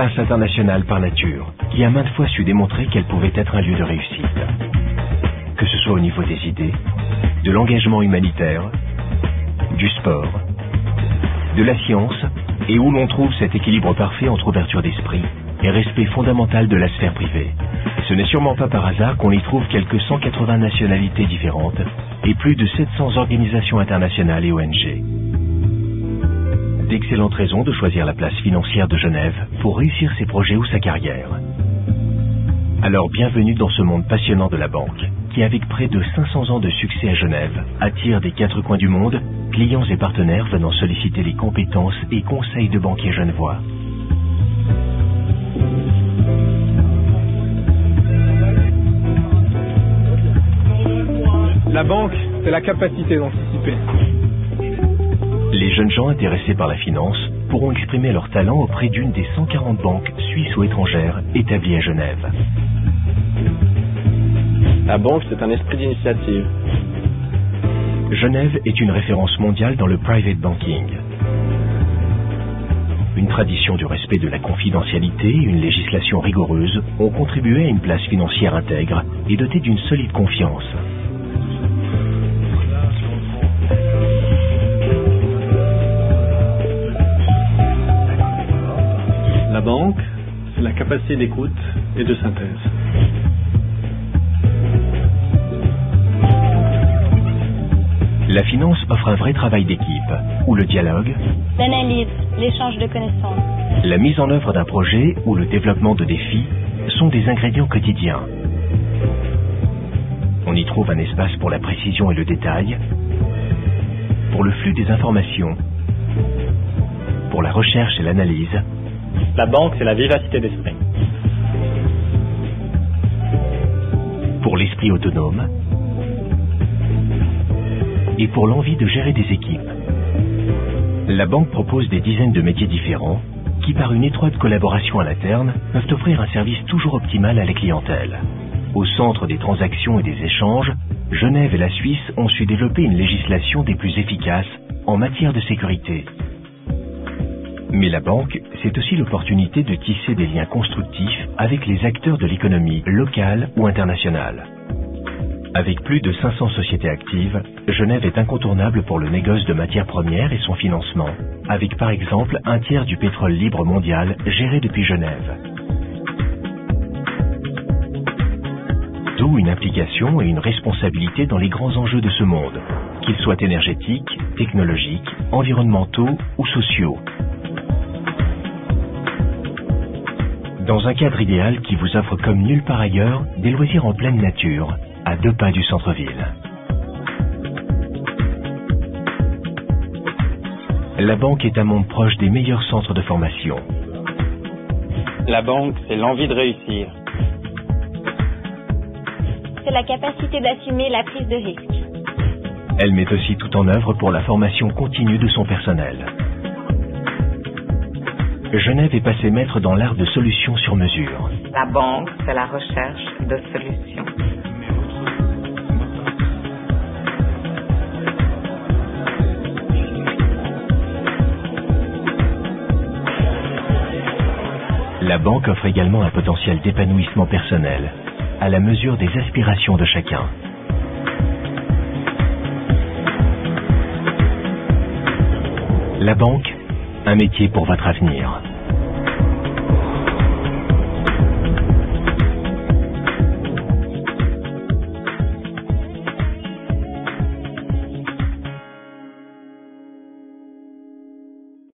place internationale par nature, qui a maintes fois su démontrer qu'elle pouvait être un lieu de réussite. Que ce soit au niveau des idées, de l'engagement humanitaire, du sport, de la science, et où l'on trouve cet équilibre parfait entre ouverture d'esprit et respect fondamental de la sphère privée. Ce n'est sûrement pas par hasard qu'on y trouve quelques 180 nationalités différentes et plus de 700 organisations internationales et ONG. D'excellentes raisons de choisir la place financière de Genève pour réussir ses projets ou sa carrière. Alors bienvenue dans ce monde passionnant de la banque, qui avec près de 500 ans de succès à Genève, attire des quatre coins du monde, clients et partenaires venant solliciter les compétences et conseils de banquiers genevois. La banque, c'est la capacité d'anticiper. Les jeunes gens intéressés par la finance pourront exprimer leur talent auprès d'une des 140 banques suisses ou étrangères établies à Genève. La banque, c'est un esprit d'initiative. Genève est une référence mondiale dans le private banking. Une tradition du respect de la confidentialité et une législation rigoureuse ont contribué à une place financière intègre et dotée d'une solide confiance. La banque, c'est la capacité d'écoute et de synthèse. La finance offre un vrai travail d'équipe, où le dialogue, l'analyse, l'échange de connaissances, la mise en œuvre d'un projet ou le développement de défis sont des ingrédients quotidiens. On y trouve un espace pour la précision et le détail, pour le flux des informations, pour la recherche et l'analyse. La banque, c'est la vivacité d'esprit. Pour l'esprit autonome et pour l'envie de gérer des équipes. La banque propose des dizaines de métiers différents qui, par une étroite collaboration à l'interne, peuvent offrir un service toujours optimal à la clientèle. Au centre des transactions et des échanges, Genève et la Suisse ont su développer une législation des plus efficaces en matière de sécurité. Mais la banque, c'est aussi l'opportunité de tisser des liens constructifs avec les acteurs de l'économie locale ou internationale. Avec plus de 500 sociétés actives, Genève est incontournable pour le négoce de matières premières et son financement, avec par exemple un tiers du pétrole libre mondial géré depuis Genève. D'où une implication et une responsabilité dans les grands enjeux de ce monde, qu'ils soient énergétiques, technologiques, environnementaux ou sociaux. Dans un cadre idéal qui vous offre comme nulle part ailleurs des loisirs en pleine nature, à 2 pas du centre-ville. La banque est un monde proche des meilleurs centres de formation. La banque, c'est l'envie de réussir. c'est la capacité d'assumer la prise de risque. Elle met aussi tout en œuvre pour la formation continue de son personnel. Genève est passée maître dans l'art de solutions sur mesure. La banque, c'est la recherche de solutions. La banque offre également un potentiel d'épanouissement personnel, à la mesure des aspirations de chacun. La banque, un métier pour votre avenir.